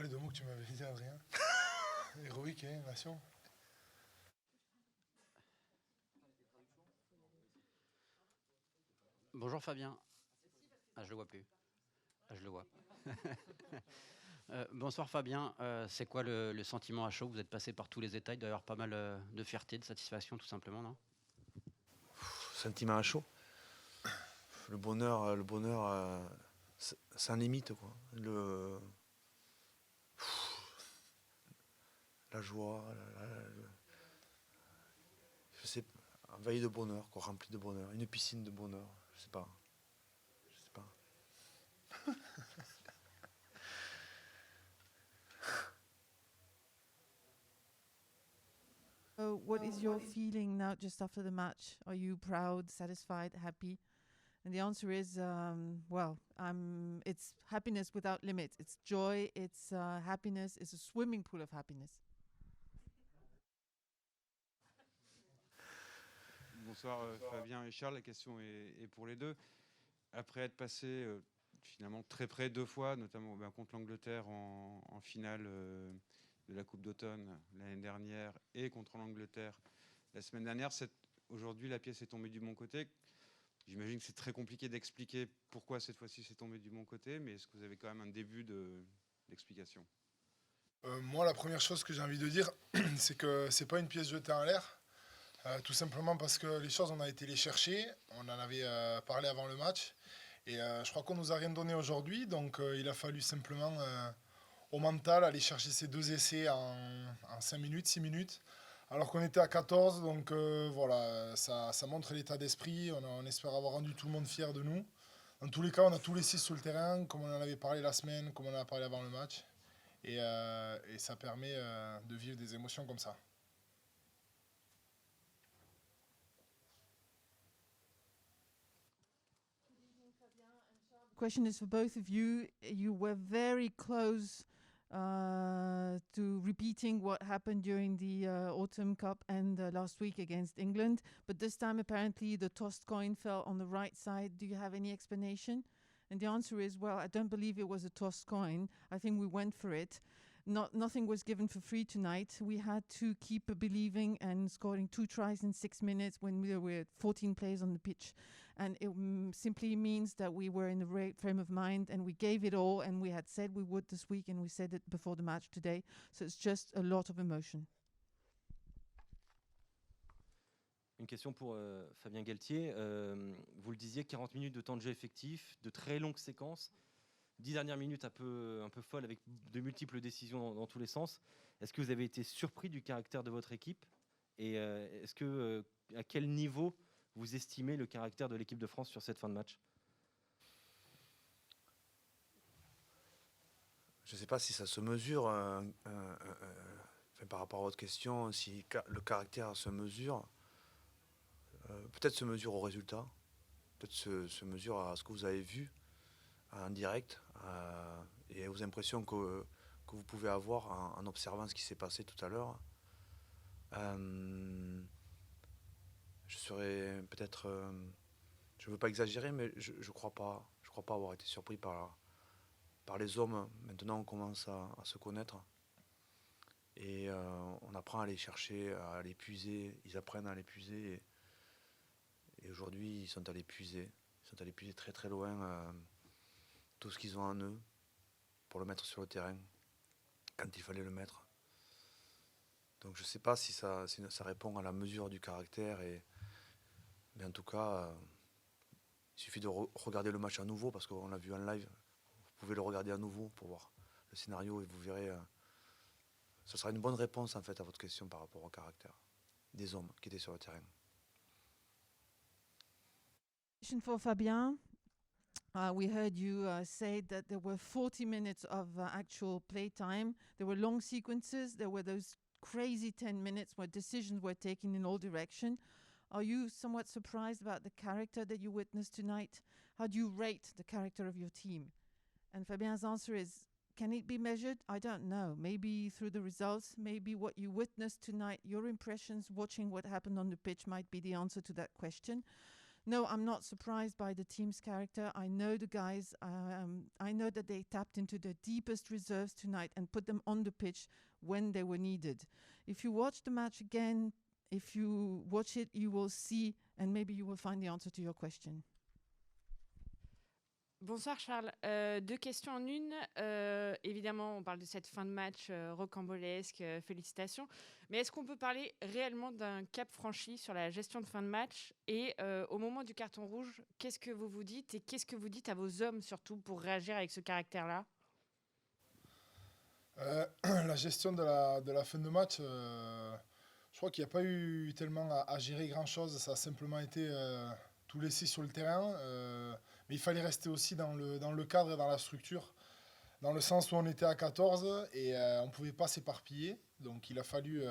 les deux mots que tu m'avais dit, Adrien? Héroïque et nation. Bonjour Fabien. Ah, je le vois plus. Ah, je le vois. Bonsoir Fabien. C'est quoi le sentiment à chaud? Vous êtes passé par tous les états. Il doit y avoir pas mal de fierté, de satisfaction, tout simplement, non? Sentiment à chaud. Le bonheur, sans limite, quoi. La joie, je sais, un veille de bonheur, quoi, rempli de bonheur, une piscine de bonheur, je sais pas. What is your feeling now just after the match? Are you proud, satisfied, happy? And the answer is, it's happiness without limits. It's joy, it's happiness, it's a swimming pool of happiness. Bonsoir Fabien et Charles, la question est pour les deux. Après être passé finalement très près deux fois, notamment contre l'Angleterre en finale de la Coupe d'automne l'année dernière et contre l'Angleterre la semaine dernière, aujourd'hui la pièce est tombée du bon côté. J'imagine que c'est très compliqué d'expliquer pourquoi cette fois-ci c'est tombé du bon côté, mais est-ce que vous avez quand même un début d'explication? Moi, la première chose que j'ai envie de dire, c'est que c'est pas une pièce jetée en l'air. Tout simplement parce que les choses, on a été les chercher. On en avait parlé avant le match. Et je crois qu'on nous a rien donné aujourd'hui. Donc il a fallu simplement au mental aller chercher ces deux essais en 5 minutes, 6 minutes. Alors qu'on était à 14. Donc voilà, ça montre l'état d'esprit. On espère avoir rendu tout le monde fier de nous. Dans tous les cas, on a tous les 6 sur le terrain, comme on en avait parlé la semaine, comme on en a parlé avant le match. Et ça permet de vivre des émotions comme ça. Question is for both of you. You were very close to repeating what happened during the Autumn Cup and last week against England, but this time apparently the tossed coin fell on the right side. Do you have any explanation? And the answer is, well, I don't believe it was a tossed coin. I think we went for it. Nothing was given for free tonight. We had to keep believing and scoring 2 tries in 6 minutes when we were 14 players on the pitch. And it simply means that we were in the right frame of mind and we gave it all, and we had said we would this week, and we said it before the match today. So it's just a lot of emotion. Une question pour Fabien Galtier. Vous le disiez, 40 minutes de temps de jeu effectif, de très longues séquences. 10 dernières minutes un peu folles avec de multiples décisions dans tous les sens. Est-ce que vous avez été surpris du caractère de votre équipe? Et est-ce que à quel niveau vous estimez le caractère de l'équipe de France sur cette fin de match? Je ne sais pas si ça se mesure, par rapport à votre question, si le caractère se mesure. Peut-être se mesure au résultat, peut-être se mesure à ce que vous avez vu en direct et aux impressions que vous pouvez avoir en observant ce qui s'est passé tout à l'heure. Je serais peut-être, je ne veux pas exagérer, mais je ne crois pas avoir été surpris par les hommes. Maintenant, on commence à se connaître et on apprend à les chercher, à les puiser. Ils apprennent à les puiser et aujourd'hui, ils sont allés puiser. Ils sont allés puiser très très loin tout ce qu'ils ont en eux pour le mettre sur le terrain quand il fallait le mettre. Donc je ne sais pas si ça répond à la mesure du caractère, mais en tout cas, il suffit de regarder le match à nouveau parce qu'on l'a vu en live. Vous pouvez le regarder à nouveau pour voir le scénario et vous verrez. Ce sera une bonne réponse en fait à votre question par rapport au caractère des hommes qui étaient sur le terrain. Question for Fabien. We heard you say that there were 40 minutes of actual play time. There were long sequences. There were those crazy 10 minutes where decisions were taken in all directions. Are you somewhat surprised about the character that you witnessed tonight? How do you rate the character of your team? And Fabien's answer is, can it be measured? I don't know. Maybe through the results, maybe what you witnessed tonight, your impressions watching what happened on the pitch might be the answer to that question. no, I'm not surprised by the team's character. I know the guys. I know that they tapped into their deepest reserves tonight and put them on the pitch when they were needed. If you watch the match again, if you watch it, you will see, and maybe you will find the answer to your question. Bonsoir Charles. Deux questions en une. Évidemment, on parle de cette fin de match rocambolesque, félicitations. Mais est-ce qu'on peut parler réellement d'un cap franchi sur la gestion de fin de match? Et au moment du carton rouge, qu'est-ce que vous vous dites? Et qu'est-ce que vous dites à vos hommes surtout pour réagir avec ce caractère-là? La gestion de la fin de match, je crois qu'il n'y a pas eu tellement à gérer grand-chose. Ça a simplement été tout laissé sur le terrain. Mais il fallait rester aussi dans le cadre et dans la structure, dans le sens où on était à 14 et on ne pouvait pas s'éparpiller. Donc il a fallu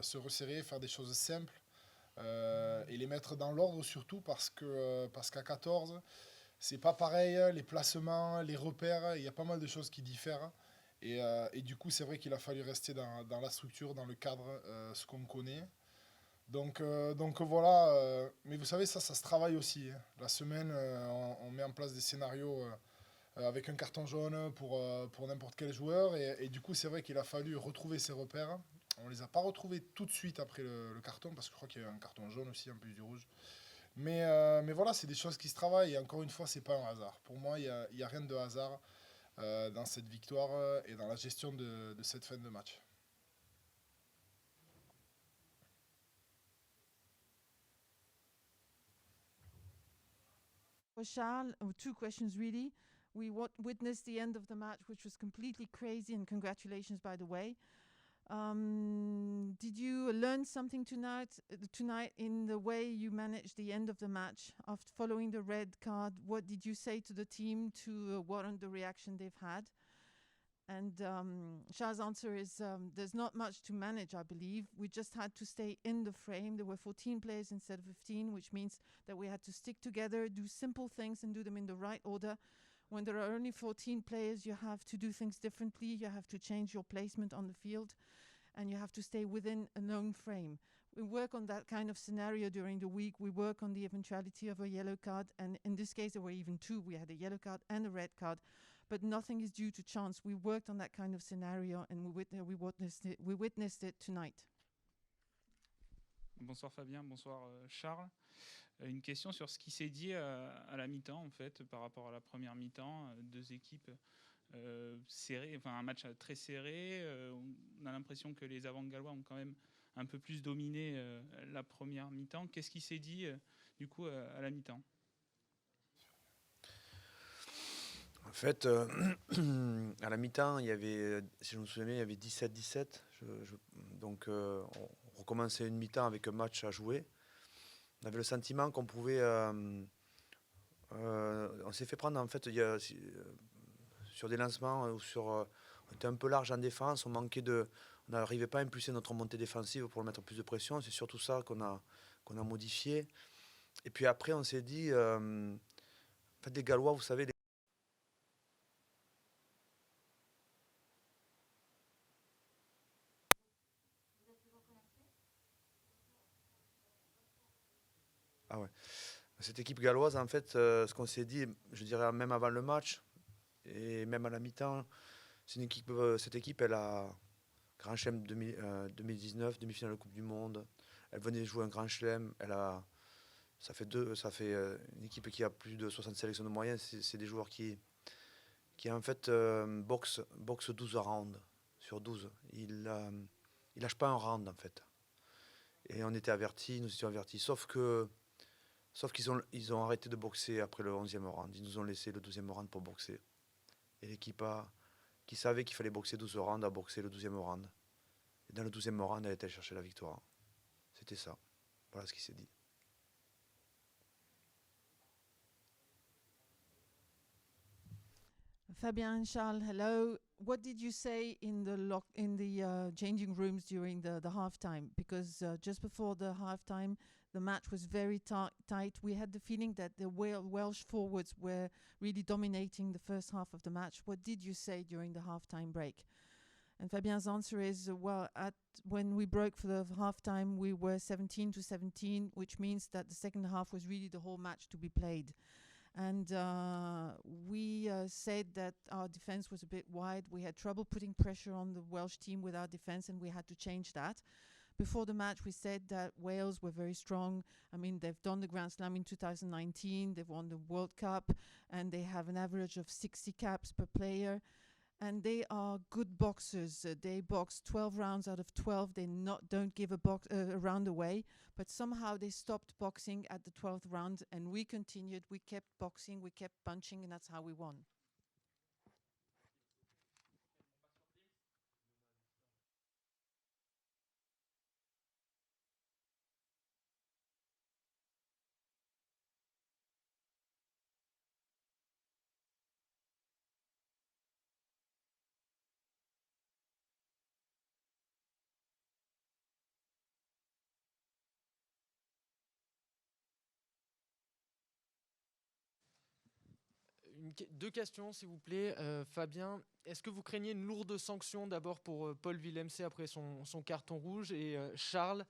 se resserrer, faire des choses simples et les mettre dans l'ordre surtout parce qu'à 14, c'est pas pareil, les placements, les repères, il y a pas mal de choses qui diffèrent. Et du coup, c'est vrai qu'il a fallu rester dans la structure, dans le cadre, ce qu'on connaît. Donc voilà, mais vous savez, ça se travaille aussi. Hein. La semaine, on met en place des scénarios avec un carton jaune pour n'importe quel joueur. Et du coup, c'est vrai qu'il a fallu retrouver ses repères. On ne les a pas retrouvés tout de suite après le carton, parce que je crois qu'il y a eu un carton jaune aussi, en plus du rouge. Mais voilà, c'est des choses qui se travaillent. Et encore une fois, ce n'est pas un hasard. Pour moi, il n'y a rien de hasard dans cette victoire et dans la gestion de cette fin de match. For Charles, two questions really. We witnessed the end of the match, which was completely crazy, and congratulations, by the way. Did you learn something tonight in the way you managed the end of the match after following the red card? What did you say to the team to warrant the reaction they've had? And Charles' answer is there's not much to manage, I believe. We just had to stay in the frame. There were 14 players instead of 15, which means that we had to stick together, do simple things and do them in the right order. When there are only 14 players, you have to do things differently. You have to change your placement on the field, and you have to stay within a known frame. We work on that kind of scenario during the week. We work on the eventuality of a yellow card, and in this case, there were even two. We had a yellow card and a red card. But nothing is due to chance. We worked on that kind of scenario and we witnessed it tonight. Bonsoir Fabien, bonsoir Charles. Une question sur ce qui s'est dit à la mi-temps en fait par rapport à la première mi-temps. Deux équipes serrées, enfin un match très serré. On a l'impression que les Avant-Gallois ont quand même un peu plus dominé la première mi-temps. Qu'est-ce qui s'est dit du coup à la mi-temps? En fait, à la mi-temps, il y avait, si je me souviens bien, il y avait 17-17. Donc, on recommençait une mi-temps avec un match à jouer. On avait le sentiment qu'on pouvait... on s'est fait prendre, en fait, sur des lancements, on était un peu large en défense. On n'arrivait pas à impulser notre montée défensive pour mettre plus de pression. C'est surtout ça qu'on a modifié. Et puis après, on s'est dit... en fait, les Gallois, vous savez... Ah ouais. Cette équipe galloise, en fait, ce qu'on s'est dit, je dirais même avant le match et même à la mi-temps, cette équipe, elle a Grand Chelem 2019, demi-finale de Coupe du Monde. Elle venait jouer un Grand Chelem. Ça fait une équipe qui a plus de 60 sélections de moyenne. C'est des joueurs qui en fait boxent 12 rounds sur 12. Ils lâchent pas un round en fait. Et on était avertis, nous étions avertis. Sauf qu'ils ont arrêté de boxer après le 11e round. Ils nous ont laissé le 12e round pour boxer. Et l'équipe qui savait qu'il fallait boxer 12 rounds a boxé le 12e round. Et dans le 12e round, elle était allée chercher la victoire. C'était ça. Voilà ce qui s'est dit. Fabien and Charles, hello. What did you say in the changing rooms during the halftime? Because just before the halftime, the match was very tight. We had the feeling that the Welsh forwards were really dominating the first half of the match. What did you say during the halftime break? And Fabien's answer is, when we broke for the halftime, we were 17-17, which means that the second half was really the whole match to be played. And we said that our defense was a bit wide. We had trouble putting pressure on the Welsh team with our defense, and we had to change that. Before the match, we said that Wales were very strong. I mean, they've done the Grand Slam in 2019, they've won the World Cup, and they have an average of 60 caps per player. And they are good boxers. They box 12 rounds out of 12. They don't give a round away. But somehow they stopped boxing at the 12th round, and we continued. We kept boxing, we kept punching, and that's how we won. Deux questions, s'il vous plaît. Fabien, est-ce que vous craignez une lourde sanction d'abord pour Paul Villemc après son carton rouge? Et Charles,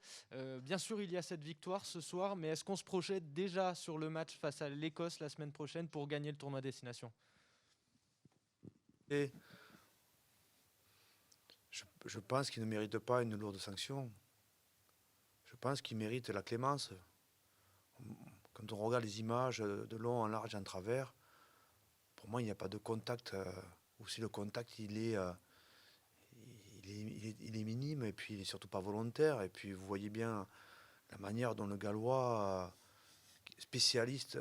bien sûr, il y a cette victoire ce soir, mais est-ce qu'on se projette déjà sur le match face à l'Écosse la semaine prochaine pour gagner le tournoi Destination? Et je pense qu'il ne mérite pas une lourde sanction. Je pense qu'il mérite la clémence. Quand on regarde les images de long, en large, en travers, pour moi, il n'y a pas de contact. Ou si le contact, il est minime, et puis il n'est surtout pas volontaire. Et puis vous voyez bien la manière dont le Gallois, spécialiste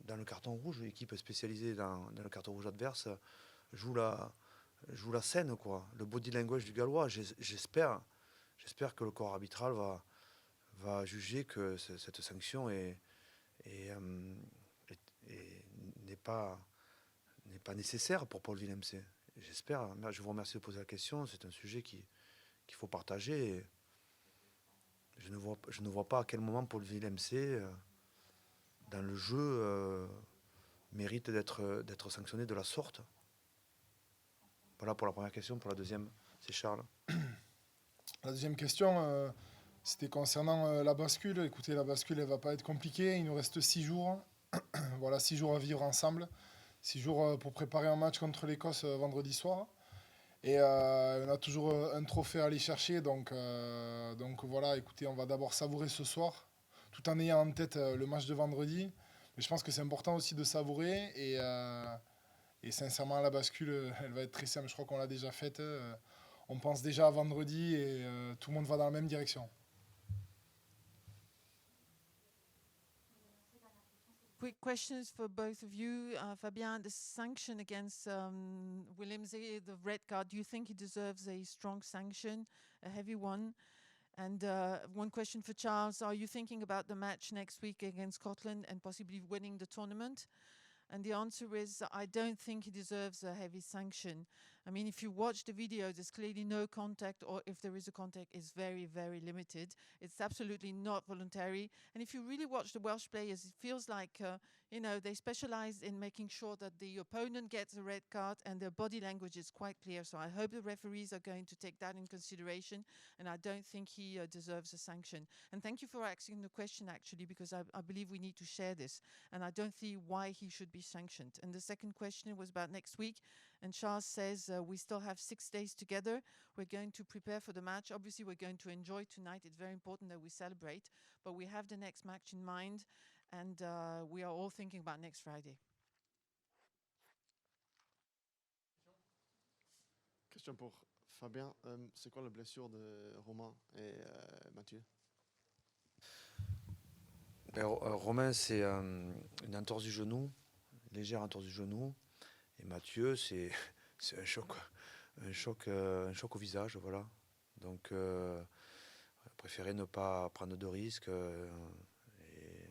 dans le carton rouge, l'équipe spécialisée dans le carton rouge adverse, joue la scène, quoi. Le body language du Gallois. J'espère que le corps arbitral va juger que cette sanction n'est pas nécessaire pour Paul Villemc. J'espère. Je vous remercie de poser la question. C'est un sujet qu'il faut partager. Je ne vois pas à quel moment Paul Villemc, dans le jeu, mérite d'être sanctionné de la sorte. Voilà pour la première question. Pour la deuxième, c'est Charles. La deuxième question, c'était concernant la bascule. Écoutez, la bascule, elle ne va pas être compliquée. Il nous reste 6 jours. Voilà, 6 jours à vivre ensemble. 6 jours pour préparer un match contre l'Écosse vendredi soir. Et on a toujours un trophée à aller chercher. Donc voilà, écoutez, on va d'abord savourer ce soir, tout en ayant en tête le match de vendredi. Mais je pense que c'est important aussi de savourer. Et sincèrement, la bascule, elle va être très simple. Je crois qu'on l'a déjà faite. On pense déjà à vendredi et tout le monde va dans la même direction. Quick questions for both of you. Fabien, the sanction against Willemse, the red card, do you think he deserves a strong sanction, a heavy one? And one question for Charles, are you thinking about the match next week against Scotland and possibly winning the tournament? And the answer is, I don't think he deserves a heavy sanction. I mean, if you watch the video, there's clearly no contact, or if there is a contact, it's very, very limited. It's absolutely not voluntary. And if you really watch the Welsh players, it feels like, they specialize in making sure that the opponent gets a red card, and their body language is quite clear. So I hope the referees are going to take that in consideration, and I don't think he deserves a sanction. And thank you for asking the question, actually, because I believe we need to share this, and I don't see why he should be sanctioned. And the second question was about next week, and Charles says we still have 6 days together. We're going to prepare for the match. Obviously, we're going to enjoy tonight. It's very important that we celebrate, but we have the next match in mind, and we are all thinking about next Friday. Question pour Fabien. C'est quoi la blessure de Romain et Mathieu? Romain, c'est une entorse du genou, une légère entorse du genou. Et Mathieu, c'est un choc au visage, voilà. Donc, préféré ne pas prendre de risques. Et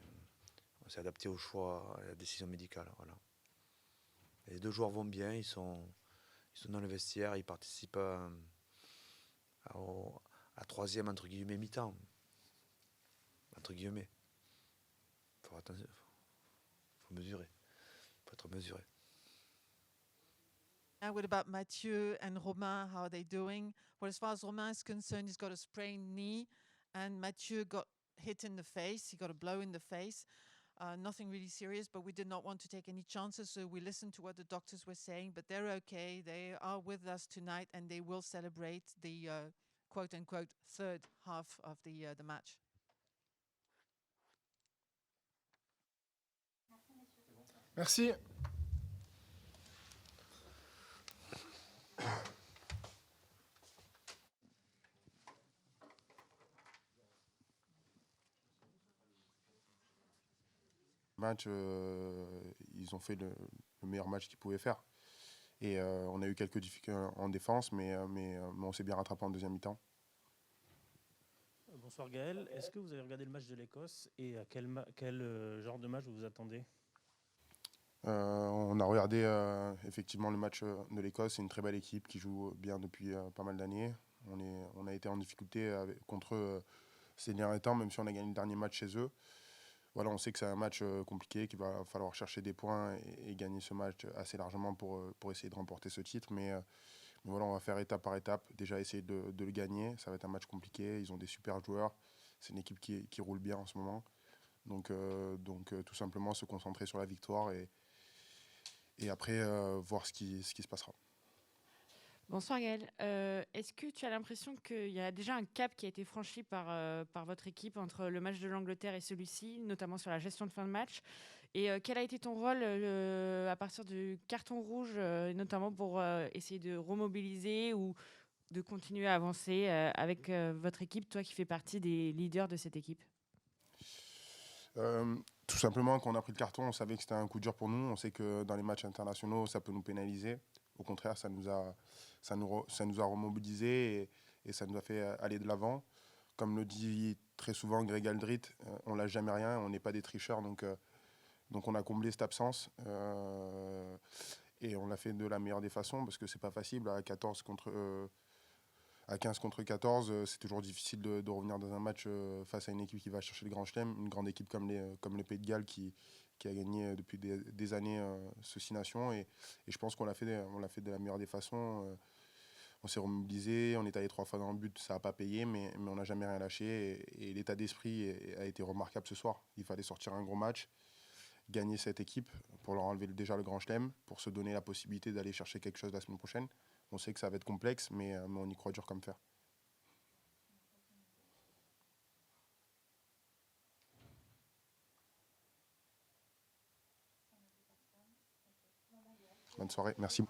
on s'est adapté au choix, à la décision médicale, voilà. Les 2 joueurs vont bien, ils sont dans le vestiaire, ils participent à 3e, entre guillemets, mi-temps. Entre guillemets. Faut mesurer. Faut être mesuré. And what about Mathieu and Romain? How are they doing? Well, as far as Romain is concerned, he's got a sprained knee, and Mathieu got hit in the face. He got a blow in the face. Nothing really serious, but we did not want to take any chances, so we listened to what the doctors were saying. But they're okay. They are with us tonight, and they will celebrate the quote-unquote third half of the match. Merci. Match, ils ont fait le meilleur match qu'ils pouvaient faire. Et on a eu quelques difficultés en défense, mais on s'est bien rattrapé en deuxième mi-temps. Bonsoir Gaël, est-ce que vous avez regardé le match de l'Écosse et à quel genre de match vous vous attendez? On a regardé effectivement le match de l'Écosse. C'est une très belle équipe qui joue bien depuis pas mal d'années. On a été en difficulté contre eux ces derniers temps, même si on a gagné le dernier match chez eux. Voilà, on sait que c'est un match compliqué, qu'il va falloir chercher des points et gagner ce match assez largement pour essayer de remporter ce titre. Mais voilà, on va faire étape par étape. Déjà essayer de le gagner. Ça va être un match compliqué. Ils ont des super joueurs. C'est une équipe qui roule bien en ce moment. Donc tout simplement se concentrer sur la victoire et après voir ce qui se passera. Bonsoir Gaël. Est-ce que tu as l'impression qu'il y a déjà un cap qui a été franchi par votre équipe entre le match de l'Angleterre et celui-ci, notamment sur la gestion de fin de match? Et quel a été ton rôle à partir du carton rouge, notamment pour essayer de remobiliser ou de continuer à avancer avec votre équipe, toi qui fais partie des leaders de cette équipe? Tout simplement, quand on a pris le carton, on savait que c'était un coup dur pour nous. On sait que dans les matchs internationaux, ça peut nous pénaliser. Au contraire, ça nous a remobilisés et ça nous a fait aller de l'avant. Comme le dit très souvent Greg Aldrit, on lâche jamais rien, on n'est pas des tricheurs, donc on a comblé cette absence. Et on l'a fait de la meilleure des façons, parce que c'est pas facile à 15 contre 14, c'est toujours difficile de revenir dans un match face à une équipe qui va chercher le Grand Chelem, une grande équipe comme le Pays de Galles qui a gagné depuis des années ce Six Nations. Et je pense qu'on l'a fait de la meilleure des façons. On s'est remobilisé, on est allé 3 fois dans le but, ça n'a pas payé, mais on n'a jamais rien lâché. Et l'état d'esprit a été remarquable ce soir. Il fallait sortir un gros match, gagner cette équipe pour leur enlever déjà le Grand Chelem, pour se donner la possibilité d'aller chercher quelque chose la semaine prochaine. On sait que ça va être complexe, mais on y croit dur comme fer. Bonne soirée, merci.